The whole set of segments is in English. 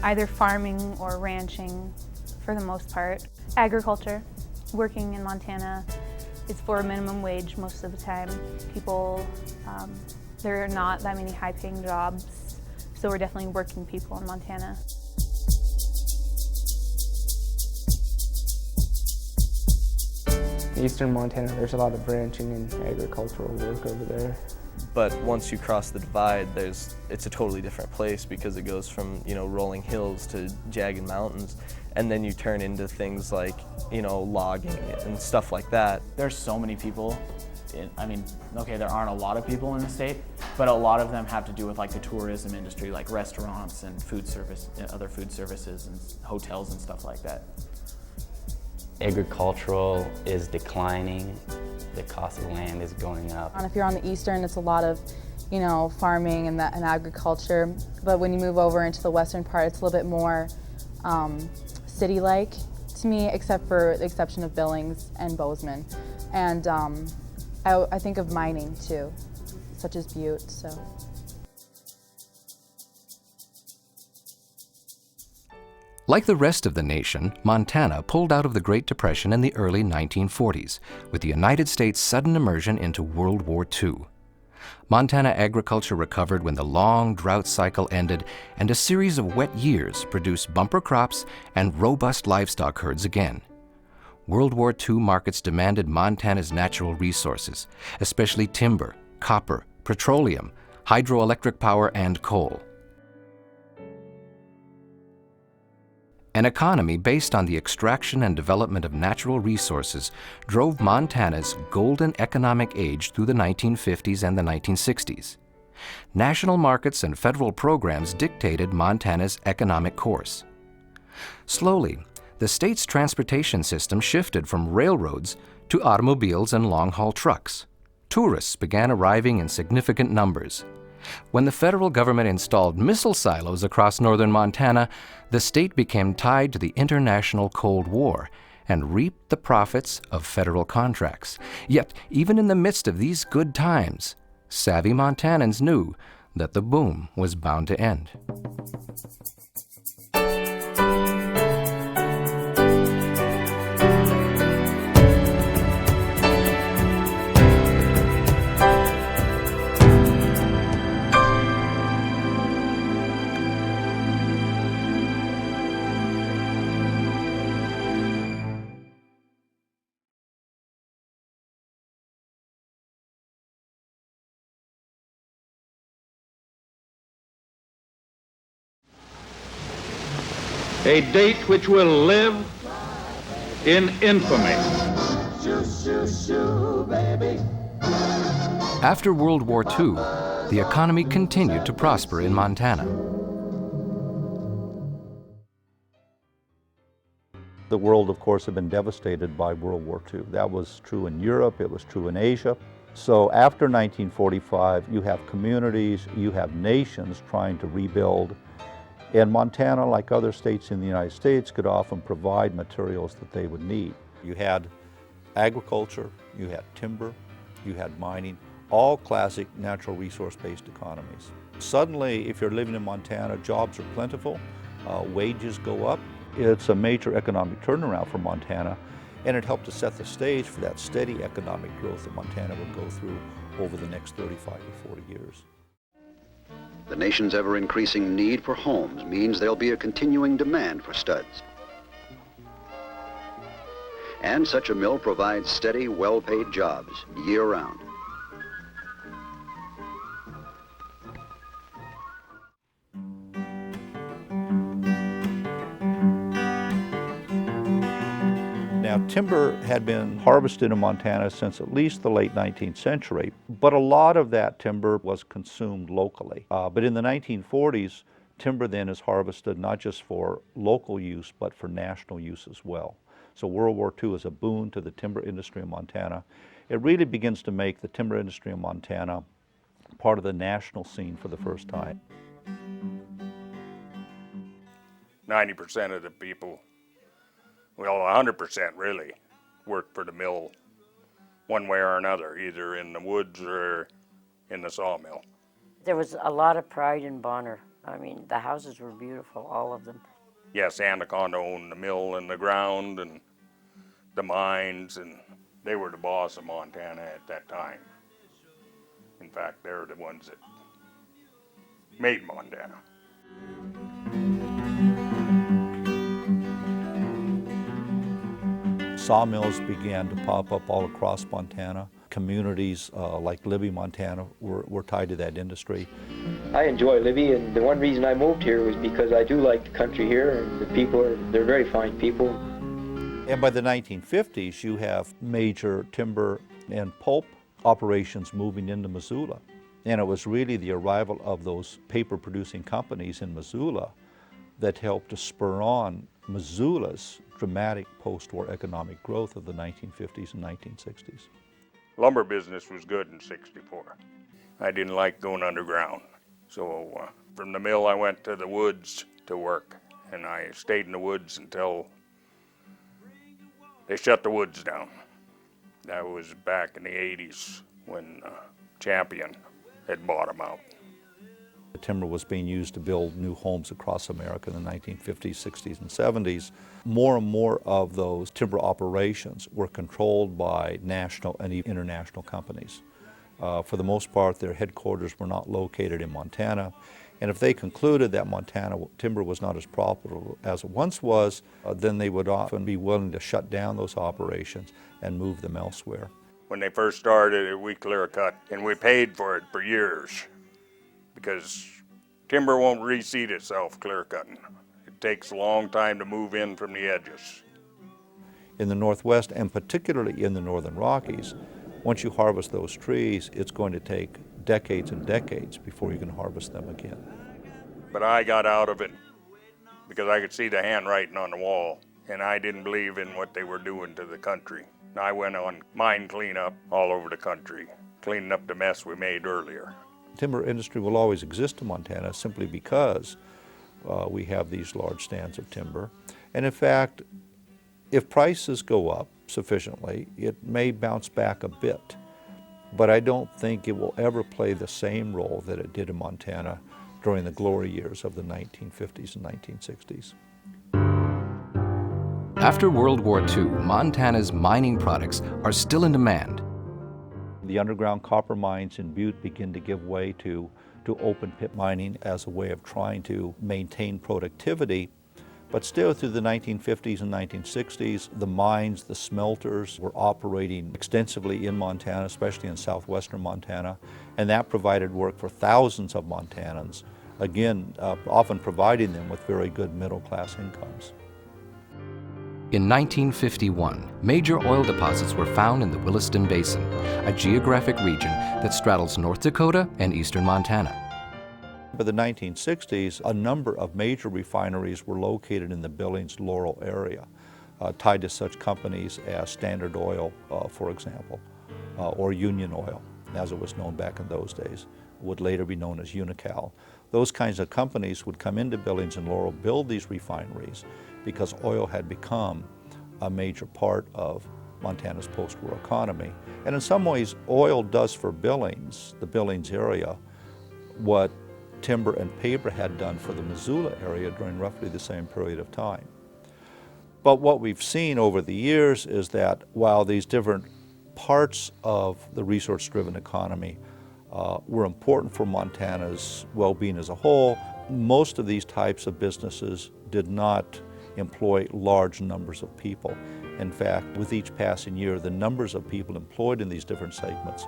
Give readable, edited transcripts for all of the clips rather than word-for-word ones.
either farming or ranching for the most part. Agriculture, working in Montana is for a minimum wage most of the time. People, there are not that many high-paying jobs, so we're definitely working people in Montana. Eastern Montana, there's a lot of ranching and agricultural work over there. But once you cross the divide, it's a totally different place because it goes from, rolling hills to jagged mountains, and then you turn into things like, logging and stuff like that. There's so many people. Okay, there aren't a lot of people in the state, but a lot of them have to do with like the tourism industry, like restaurants and food service, other food services and hotels and stuff like that. Agricultural is declining. The cost of land is going up. And if you're on the eastern, it's a lot of, farming and agriculture. But when you move over into the western part, it's a little bit more city-like to me, except for the exception of Billings and Bozeman. And I think of mining too, such as Butte. So. Like the rest of the nation, Montana pulled out of the Great Depression in the early 1940s, with the United States' sudden immersion into World War II. Montana agriculture recovered when the long drought cycle ended, and a series of wet years produced bumper crops and robust livestock herds again. World War II markets demanded Montana's natural resources, especially timber, copper, petroleum, hydroelectric power, and coal. An economy based on the extraction and development of natural resources drove Montana's golden economic age through the 1950s and the 1960s. National markets and federal programs dictated Montana's economic course. Slowly, the state's transportation system shifted from railroads to automobiles and long-haul trucks. Tourists began arriving in significant numbers. When the federal government installed missile silos across northern Montana, the state became tied to the international Cold War and reaped the profits of federal contracts. Yet, even in the midst of these good times, savvy Montanans knew that the boom was bound to end. A date which will live in infamy. After World War II, the economy continued to prosper in Montana. The world, of course, had been devastated by World War II. That was true in Europe, it was true in Asia. So after 1945, you have communities, you have nations trying to rebuild. And Montana, like other states in the United States, could often provide materials that they would need. You had agriculture, you had timber, you had mining, all classic natural resource-based economies. Suddenly, if you're living in Montana, jobs are plentiful, wages go up. It's a major economic turnaround for Montana, and it helped to set the stage for that steady economic growth that Montana would go through over the next 35 to 40 years. The nation's ever-increasing need for homes means there'll be a continuing demand for studs. And such a mill provides steady, well-paid jobs year-round. Now, timber had been harvested in Montana since at least the late 19th century, but a lot of that timber was consumed locally. But in the 1940s, timber then is harvested not just for local use, but for national use as well. So World War II is a boon to the timber industry in Montana. It really begins to make the timber industry in Montana part of the national scene for the first time. 90% of the people, well, 100% really, work for the mill one way or another, either in the woods or in the sawmill. There was a lot of pride in Bonner I mean, the houses were beautiful, all of them. Yes, Anaconda owned the mill and the ground and the mines, and they were the boss of Montana at that time. In fact, they're the ones that made Montana. Sawmills began to pop up all across Montana. Communities like Libby, Montana were tied to that industry. I enjoy Libby, and the one reason I moved here was because I do like the country here, and the people they're very fine people. And by the 1950s, you have major timber and pulp operations moving into Missoula. And it was really the arrival of those paper-producing companies in Missoula that helped to spur on Missoula's dramatic post-war economic growth of the 1950s and 1960s. Lumber business was good in '64. I didn't like going underground. So from the mill, I went to the woods to work. And I stayed in the woods until they shut the woods down. That was back in the 80s when Champion had bought them out. The timber was being used to build new homes across America in the 1950s, 60s, and 70s. More and more of those timber operations were controlled by national and even international companies. For the most part, their headquarters were not located in Montana. And if they concluded that Montana timber was not as profitable as it once was, then they would often be willing to shut down those operations and move them elsewhere. When they first started, we clear cut, and we paid for it for years because timber won't reseed itself clear cutting. It takes a long time to move in from the edges. In the Northwest, and particularly in the Northern Rockies, once you harvest those trees, it's going to take decades and decades before you can harvest them again. But I got out of it because I could see the handwriting on the wall, and I didn't believe in what they were doing to the country. I went on mine cleanup all over the country, cleaning up the mess we made earlier. The timber industry will always exist in Montana simply because we have these large stands of timber. And in fact, if prices go up sufficiently, it may bounce back a bit. But I don't think it will ever play the same role that it did in Montana during the glory years of the 1950s and 1960s. After World War II, Montana's mining products are still in demand. The underground copper mines in Butte begin to give way to open pit mining as a way of trying to maintain productivity. But still, through the 1950s and 1960s, the mines, the smelters were operating extensively in Montana, especially in southwestern Montana, and that provided work for thousands of Montanans, again, often providing them with very good middle-class incomes. In 1951, major oil deposits were found in the Williston Basin, a geographic region that straddles North Dakota and eastern Montana. By the 1960s, a number of major refineries were located in the Billings-Laurel area, tied to such companies as Standard Oil, for example, or Union Oil, as it was known back in those days, would later be known as Unocal. Those kinds of companies would come into Billings and Laurel, build these refineries, because oil had become a major part of Montana's post-war economy. And in some ways, oil does for Billings, the Billings area, what timber and paper had done for the Missoula area during roughly the same period of time. But what we've seen over the years is that while these different parts of the resource-driven economy were important for Montana's well-being as a whole, most of these types of businesses did not employ large numbers of people. In fact, with each passing year, the numbers of people employed in these different segments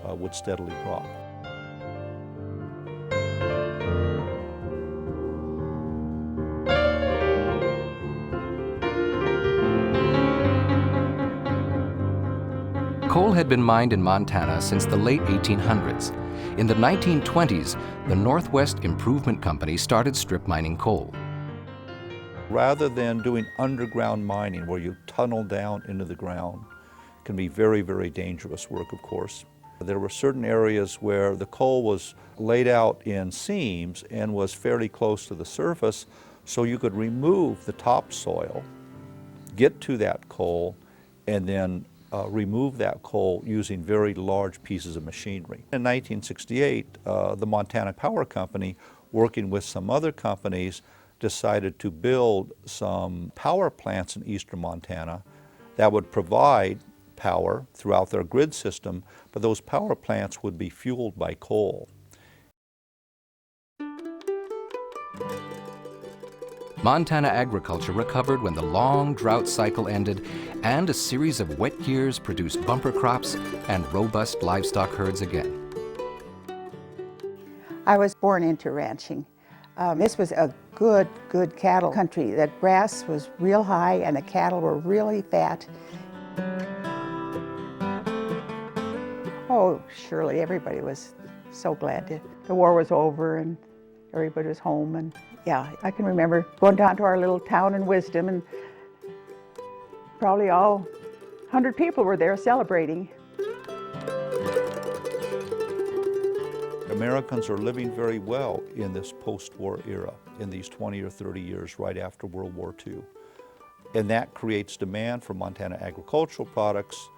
would steadily drop. Coal had been mined in Montana since the late 1800s. In the 1920s, the Northwest Improvement Company started strip mining coal. Rather than doing underground mining where you tunnel down into the ground, it can be very, very dangerous work, of course. There were certain areas where the coal was laid out in seams and was fairly close to the surface, so you could remove the topsoil, get to that coal, and then remove that coal using very large pieces of machinery. In 1968, the Montana Power Company working with some other companies, decided to build some power plants in eastern Montana that would provide power throughout their grid system, but those power plants would be fueled by coal. Montana agriculture recovered when the long drought cycle ended and a series of wet years produced bumper crops and robust livestock herds again. I was born into ranching. This was a good cattle country. That grass was real high and the cattle were really fat. Oh, surely everybody was so glad the war was over and everybody was home. And yeah, I can remember going down to our little town in Wisdom, and probably all 100 people were there celebrating. Americans are living very well in this post-war era, in these 20 or 30 years right after World War II. And that creates demand for Montana agricultural products.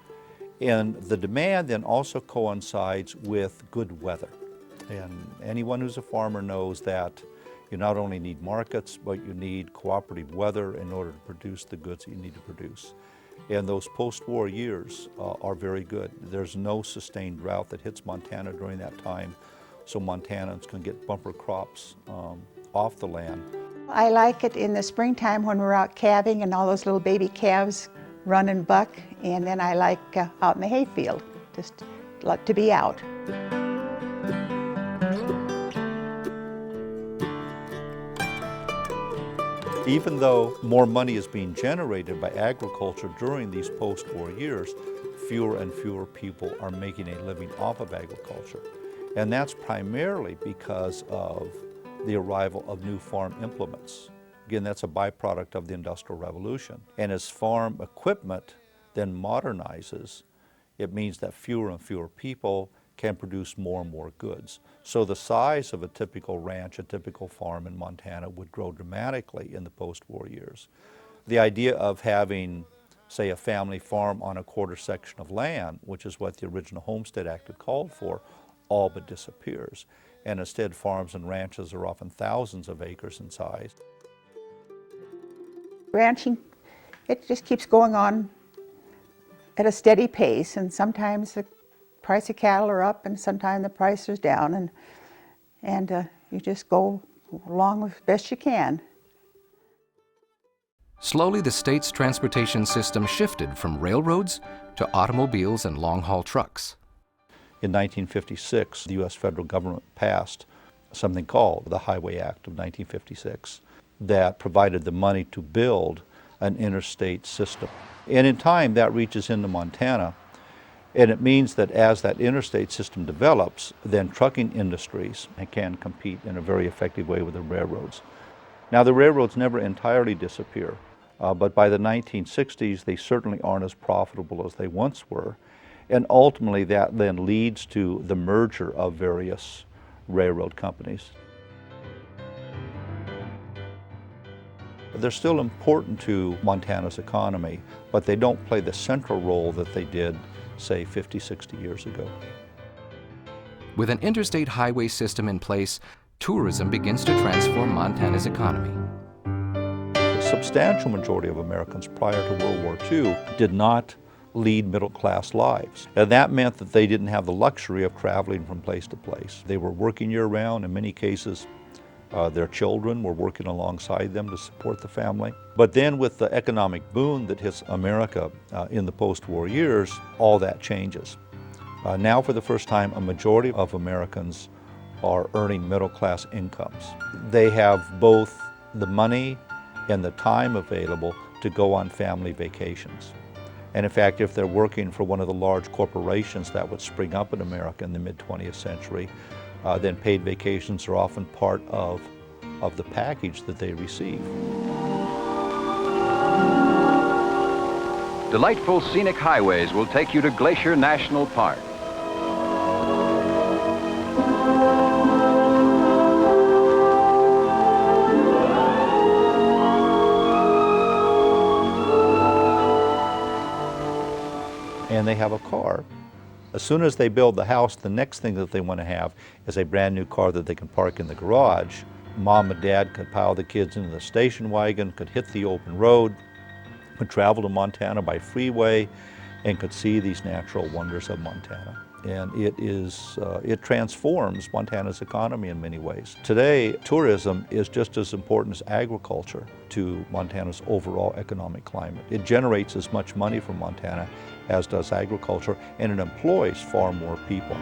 And the demand then also coincides with good weather. And anyone who's a farmer knows that you not only need markets, but you need cooperative weather in order to produce the goods that you need to produce. And those post-war years are very good. There's no sustained drought that hits Montana during that time, so Montanans can get bumper crops off the land. I like it in the springtime when we're out calving and all those little baby calves run and buck, and then I like out in the hayfield, just like to be out. Even though more money is being generated by agriculture during these post-war years, fewer and fewer people are making a living off of agriculture. And that's primarily because of the arrival of new farm implements. Again, that's a byproduct of the Industrial Revolution. And as farm equipment then modernizes, it means that fewer and fewer people can produce more and more goods. So the size of a typical ranch, a typical farm in Montana would grow dramatically in the post-war years. The idea of having, say, a family farm on a quarter section of land, which is what the original Homestead Act had called for, all but disappears. And instead, farms and ranches are often thousands of acres in size. Ranching, it just keeps going on at a steady pace, and sometimes the price of cattle are up and sometimes the price is down, and you just go along as best you can. Slowly, the state's transportation system shifted from railroads to automobiles and long-haul trucks. In 1956, the U.S. federal government passed something called the Highway Act of 1956 that provided the money to build an interstate system. And in time, that reaches into Montana. And it means that as that interstate system develops, then trucking industries can compete in a very effective way with the railroads. Now, the railroads never entirely disappear, but by the 1960s, they certainly aren't as profitable as they once were. And ultimately, that then leads to the merger of various railroad companies. They're still important to Montana's economy, but they don't play the central role that they did, say, 50, 60 years ago. With an interstate highway system in place, tourism begins to transform Montana's economy. The substantial majority of Americans prior to World War II did not lead middle-class lives. And that meant that they didn't have the luxury of traveling from place to place. They were working year-round. In many cases, their children were working alongside them to support the family. But then with the economic boom that hits America in the post-war years, all that changes. Now for the first time, a majority of Americans are earning middle-class incomes. They have both the money and the time available to go on family vacations. And in fact, if they're working for one of the large corporations that would spring up in America in the mid-20th century, then paid vacations are often part of the package that they receive. Delightful scenic highways will take you to Glacier National Park. And they have a car As soon as they build the house, the next thing that they want to have is a brand new car that they can park in the garage. Mom and Dad could pile the kids into the station wagon, could hit the open road, could travel to Montana by freeway, and could see these natural wonders of Montana. And it transforms Montana's economy in many ways. Today, tourism is just as important as agriculture to Montana's overall economic climate. It generates as much money for Montana as does agriculture, and it employs far more people.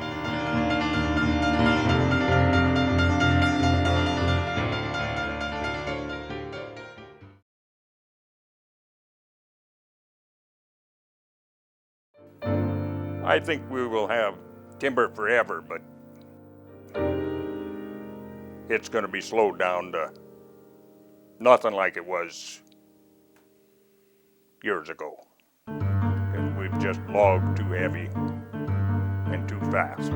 I think we will have timber forever, but it's going to be slowed down to nothing like it was years ago. And we've just logged too heavy and too fast.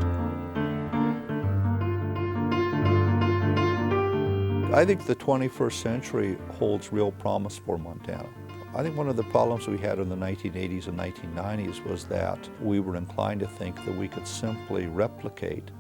I think the 21st century holds real promise for Montana. I think one of the problems we had in the 1980s and 1990s was that we were inclined to think that we could simply replicate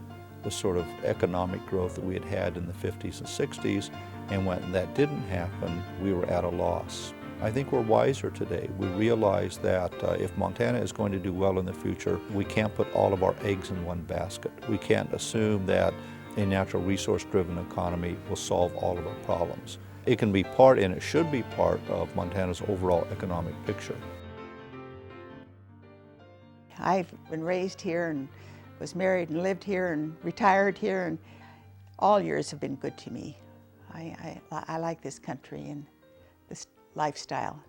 the sort of economic growth that we had had in the 50s and 60s, and when that didn't happen, we were at a loss. I think we're wiser today. We realize that if Montana is going to do well in the future, we can't put all of our eggs in one basket. We can't assume that a natural resource-driven economy will solve all of our problems. It can be part, and it should be part, of Montana's overall economic picture. I've been raised here and was married and lived here and retired here, and all years have been good to me. I like this country and this lifestyle.